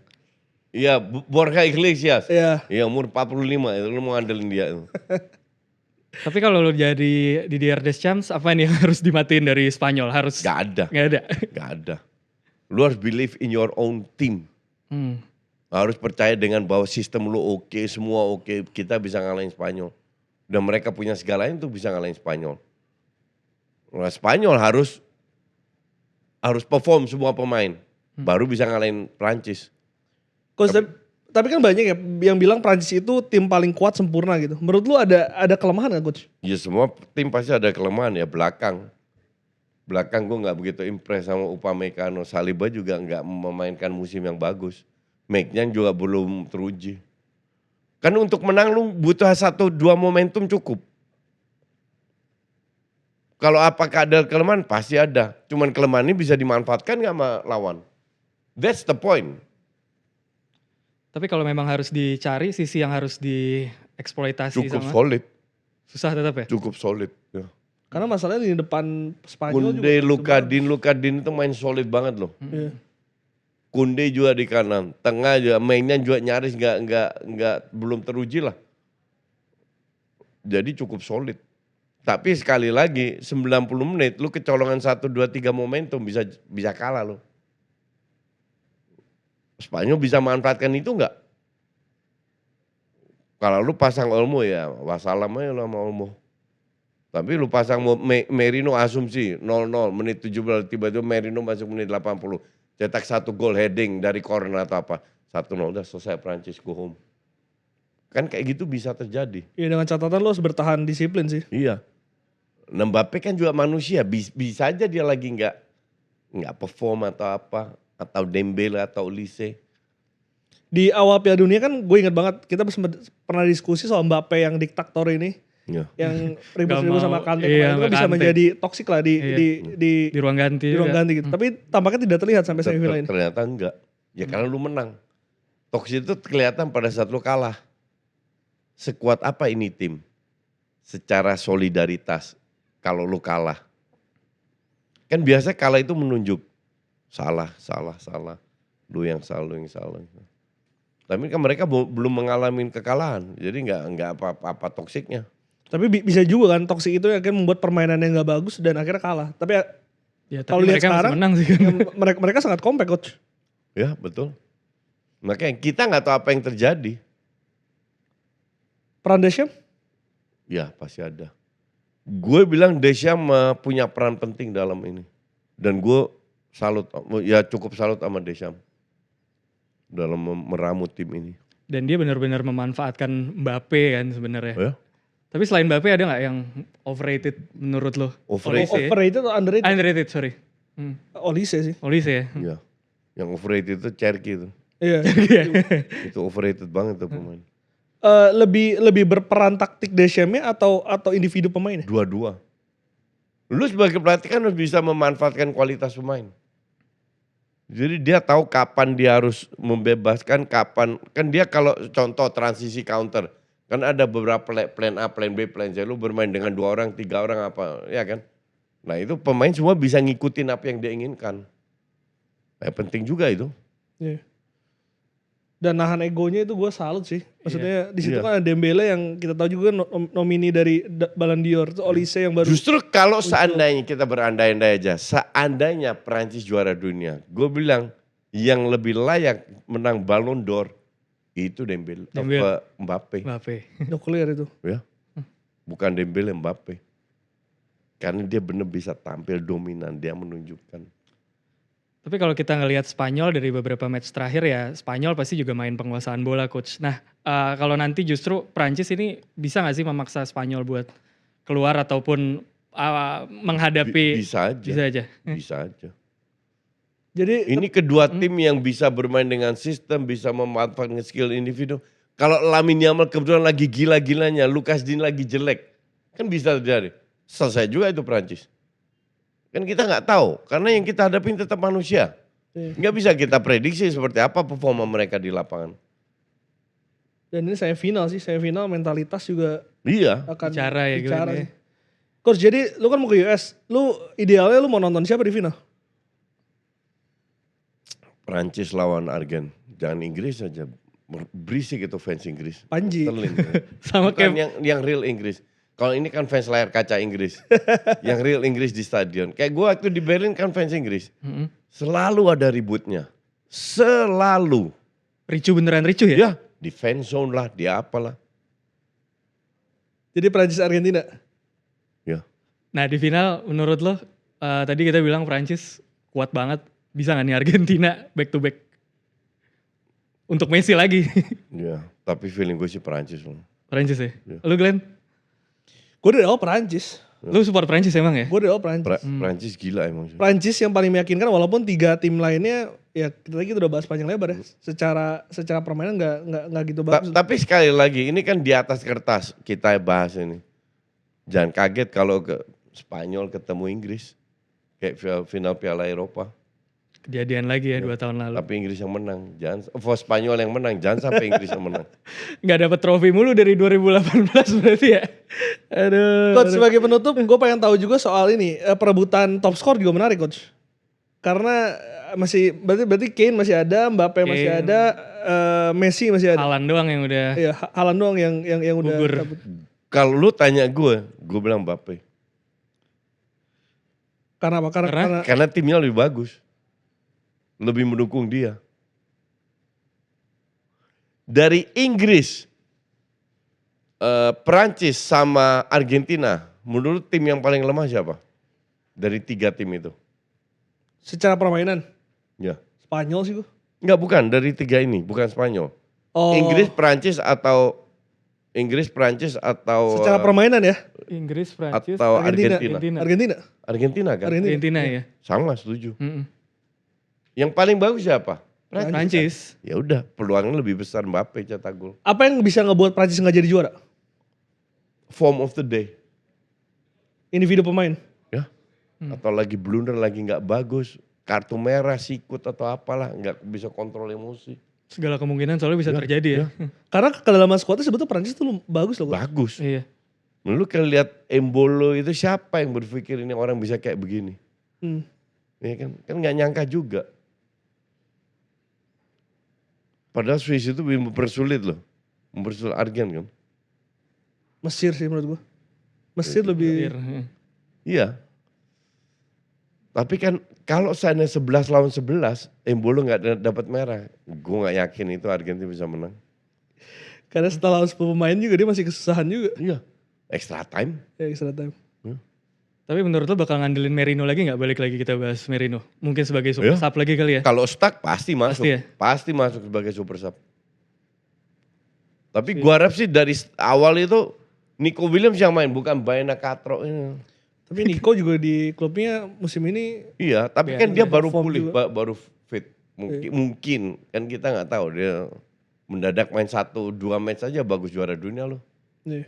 Iya, Borja Iglesias. Ya. Iya, umur 45 itu lu mau ngandelin dia. Tapi kalau lu jadi Didier Deschamps, apa nih yang harus dimatiin dari Spanyol? Harus Gak ada. Nggak ada. Lu harus believe in your own team. Harus percaya dengan bahwa sistem lu oke, semua oke, kita bisa ngalahin Spanyol. Dan mereka punya segalanya untuk bisa ngalahin Spanyol. Nah, Spanyol harus perform semua pemain. Baru bisa ngalahin Prancis. Coach, tapi kan banyak ya yang bilang Prancis itu tim paling kuat sempurna gitu. Menurut lu ada kelemahan gak coach? Ya semua tim pasti ada kelemahan ya, belakang. Belakang gue gak begitu impress sama Upamecano. Saliba juga gak memainkan musim yang bagus. Maignan juga belum teruji. Kan untuk menang lu butuh 1-2 momentum cukup. Kalau apakah ada kelemahan? Pasti ada. Cuman kelemahan ini bisa dimanfaatkan nggak sama lawan? That's the point. Tapi kalau memang harus dicari sisi yang harus dieksploitasi Cukup sama solid. susah tetap ya. Cukup solid. Ya. Karena masalahnya di depan Spanyol Kunde, juga Lukadin itu main solid banget loh. Iya. Kunde juga di kanan, tengah juga mainnya juga nyaris nggak belum teruji lah. Jadi cukup solid. Tapi sekali lagi 90 menit lu kecolongan 1 2 3 momentum bisa kalah lo. Spanyol bisa manfaatkan itu enggak? Kalau lu pasang Olmo ya wassalam aja lu sama Olmo. Tapi lu pasang Merino asumsi 0-0 menit 17 tiba-tiba Merino masuk menit 80. Cetak 1 gol heading dari corner atau apa. 1-0 udah selesai Prancis go home. Kan kayak gitu bisa terjadi. Iya, dengan catatan lo harus bertahan disiplin sih. Iya. Mbappe kan juga manusia, bisa aja dia lagi nggak perform atau apa, atau Dembele atau Olise. Di awal Piala Dunia kan gue ingat banget kita pernah diskusi soal Mbappe yang diktator ini. Ya. Yang ribut-ribut sama Kante iya, kemarin itu bisa Kante. menjadi toksik lah Iya. di Di ruang ganti. ruang juga. ganti gitu. Tapi tampaknya tidak terlihat sampai semifinal ini. Ternyata enggak. Ya karena lu menang. Toksik itu kelihatan pada saat lu kalah. Sekuat apa ini tim? Secara solidaritas kalau lu kalah. Kan biasa kalah itu menunjuk. Salah. Lu yang salah. Tapi kan mereka belum mengalami kekalahan. Jadi enggak apa-apa toksiknya. Tapi bisa juga kan toksik itu akan membuat permainan yang gak bagus dan akhirnya kalah. Tapi Ya, kalau tapi lihat mereka masih sekarang, menang sih kan. mereka sangat compact coach. Ya betul. Makanya kita nggak tahu apa yang terjadi. Peran Deschamps? Ya pasti ada. Gue bilang Deschamps punya peran penting dalam ini. Dan gue cukup salut sama Deschamps. Dalam meramu tim ini. Dan dia benar-benar memanfaatkan Mbappe kan sebenarnya. Oh ya? Tapi selain Mbappe ada nggak yang overrated menurut lo? Overrated. Olise. Overrated atau underrated? Underrated, sorry. Olise sih. Olise ya. Ya. Yang overrated itu Cherki itu. Iya. Itu overrated banget tuh pemain. lebih berperan taktik Deschamps-nya atau individu pemainnya? Dua-dua. Lu sebagai pelatih kan harus bisa memanfaatkan kualitas pemain. Jadi dia tahu kapan dia harus membebaskan, kapan. Kan dia kalau contoh transisi counter. Kan ada beberapa plan A, plan B, plan C. Lu bermain dengan 2 orang, 3 orang apa. Ya kan. Nah itu pemain semua bisa ngikutin apa yang dia inginkan. Nah, penting juga itu. Iya. Dan nahan egonya itu gue salut sih. Maksudnya di situ Iya. kan ada Dembele yang kita tahu juga nomini dari Ballon d'Or. Itu Olise yang baru. Justru kalau seandainya kita berandai-andai aja. Seandainya Prancis juara dunia. Gue bilang yang lebih layak menang Ballon d'Or. Itu Dembele. Mbappe. Mbappe. Udah clear itu. Ya. Bukan Dembele, Mbappe. Karena dia benar bisa tampil dominan. Dia menunjukkan. Tapi kalau kita ngelihat Spanyol dari beberapa match terakhir ya, Spanyol pasti juga main penguasaan bola coach. Nah kalau nanti justru Prancis ini bisa gak sih memaksa Spanyol buat keluar ataupun menghadapi. Bisa aja. Bisa aja. Bisa aja. Jadi Ini kedua tim yang bisa bermain dengan sistem, bisa memanfaatkan skill individu. Kalau Lamine Yamal kebetulan lagi gila-gilanya, Lucas Digne lagi jelek, kan bisa terjadi. Selesai juga itu Prancis. Kan kita nggak tahu, karena yang kita hadapin tetap manusia. Nggak bisa kita prediksi seperti apa performa mereka di lapangan. dan ini semifinal sih, semifinal mentalitas juga Iya. akan Bicara ya gitu ya. sih. Coach, jadi lu kan mau ke US, lu idealnya lu mau nonton siapa di final? Prancis lawan Argen, jangan Inggris aja. Berisik itu fans Inggris. Panji. Terlin. Sama Bukan kayak yang real Inggris. Kalau ini kan fans layar kaca Inggris. Yang real Inggris di stadion. Kayak gue waktu di Berlin kan fans Inggris. Selalu ada ributnya. Selalu. ricu beneran ricu ya? Ya, di fan zone lah, di apalah. Jadi Prancis Argentina. Ya. Nah di final menurut lo tadi kita bilang Prancis kuat banget. Bisa gak nih Argentina back to back? Untuk Messi lagi. Ya, tapi feeling gue sih Prancis. Prancis ya? Ya. Lu Glenn? Gue dari awal Prancis. Lu support Prancis emang ya? Gue dari awal Prancis. Prancis gila emang. Prancis yang paling meyakinkan walaupun 3 tim lainnya ya kita udah bahas panjang lebar ya. Secara permainan nggak gitu bagus. Tapi sekali lagi ini kan di atas kertas kita bahas ini. Jangan kaget kalau ke Spanyol ketemu Inggris. Kayak final Piala Eropa. Kejadian lagi ya 2 tahun lalu. Tapi Inggris yang menang. Spanyol yang menang, jangan sampai Inggris yang menang. Nggak dapat trofi mulu dari 2018 berarti ya. Aduh. Coach, sebagai penutup gue pengen tahu juga soal ini, perebutan top skor juga menarik Coach. Karena masih berarti Kane masih ada, Mbappe masih ada, Messi masih ada. Haaland doang yang udah Iya, Haaland doang yang udah gugur. cabut. Kalau lu tanya gue bilang Mbappe. Karena apa? Karena timnya lebih bagus. Lebih mendukung dia. Dari Inggris, Perancis sama Argentina, menurut tim yang paling lemah siapa? Dari 3 tim itu. secara permainan Ya. Spanyol sih gue. Enggak, bukan dari 3 ini, bukan Spanyol. Oh, Inggris, Perancis atau secara permainan ya. Inggris, Prancis, atau Argentina. Argentina kan? Argentina ya. Sama, setuju. Mm-mm. Yang paling bagus siapa? Prancis. Ya udah, peluangnya lebih besar Mbappe cetak gol. Apa yang bisa ngebuat Prancis nggak jadi juara? Form of the day. Individu pemain. Ya. Atau lagi blunder, lagi nggak bagus, kartu merah, sikut atau apalah, nggak bisa kontrol emosi. Segala kemungkinan soalnya bisa terjadi ya. Karena kedalaman skuadnya sebetulnya Prancis tuh bagus loh. Bagus. Iya. Lu kalau lihat Embolo itu siapa yang berpikir ini orang bisa kayak begini? Hmm. Ya kan nggak nyangka juga. Padahal Swiss itu mempersulit loh. Mempersulit Argen kan. Mesir sih menurut gue. Mesir lebih. Iya. Tapi kan kalau saya 11 lawan 11, Embolo nggak dapat merah. Gue nggak yakin itu Argentina bisa menang. Karena setelah 10 pemain juga dia masih kesusahan juga. Iya. Extra time. Ya extra time. Tapi menurut lo bakal ngandelin Merino lagi nggak? Balik lagi kita bahas Merino. Mungkin sebagai super Iya. sub lagi kali ya. Kalau stuck pasti masuk. Pasti ya? Pasti masuk sebagai super sub. Tapi gua harap sih dari awal itu Nico Williams yang main, bukan Baena Katro ini. Tapi Nico juga di klubnya musim ini. Iya, tapi Biar kan dia dia baru form pulih, juga. baru fit. Mungkin kan kita nggak tahu dia mendadak main 1-2 match aja bagus juara dunia loh. Iya.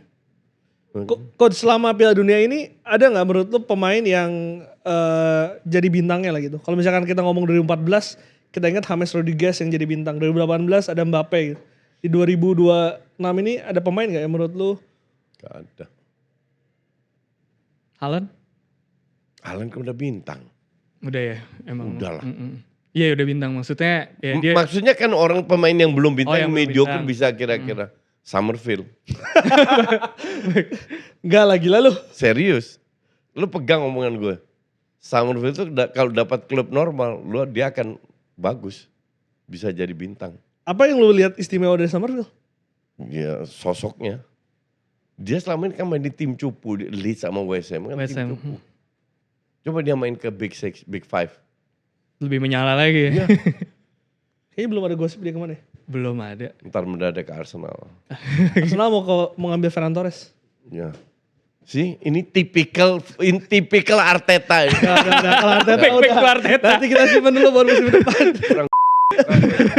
Coach, selama Piala Dunia ini ada nggak menurut lu pemain yang jadi bintangnya lah gitu? Kalau misalkan kita ngomong 2014, kita ingat James Rodriguez yang jadi bintang. 2018 ada Mbappe gitu. Di 2026 ini ada pemain nggak yang menurut lu? Gak ada. Haaland kan udah bintang. udah ya emang. Udah lah. Iya udah bintang maksudnya ya dia Maksudnya kan orang pemain yang belum bintang, yang belum mediocre bintang. bisa kira-kira. Summerfield. Nggak lagi lalu. Serius. Lu pegang omongan gue. Summerfield itu kalau dapat klub normal, dia akan bagus. Bisa jadi bintang. Apa yang lu lihat istimewa dari Summerfield? Ya sosoknya. Dia selama ini kan main di tim cupu, di Leeds sama West Ham kan West tim Ham. cupu. Coba dia main ke Big Six, Big Five. lebih menyala lagi ya. Iya. Kayaknya belum ada gosip dia kemana ya? Belum ada. Ntar mendadak ke Arsenal. Arsenal mau ngambil Ferran Torres. Ya. Sih, ini tipikal Arteta. Ya. Kalau Arteta Back udah. to Arteta. Nanti kita simpan dulu baru musim depan.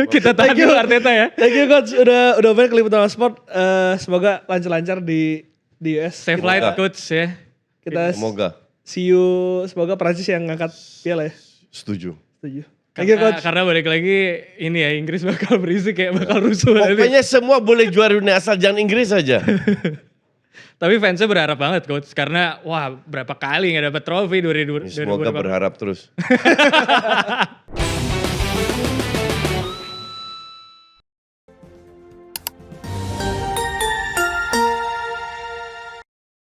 Kita tahan dulu Arteta ya. Thank you coach, udah banyak liputan sport. Semoga lancar-lancar di US. Save light coach ya. Kita Semoga. see you. Semoga Prancis yang ngangkat piala ya. Setuju. Setuju. Thank you coach. Karena balik lagi ini ya Inggris bakal berisik kayak bakal rusuh nanti. Pokoknya semua boleh juara dunia asal jangan Inggris aja. Tapi fansnya berharap banget coach karena wah berapa kali nggak dapat trofi Semoga berharap terus.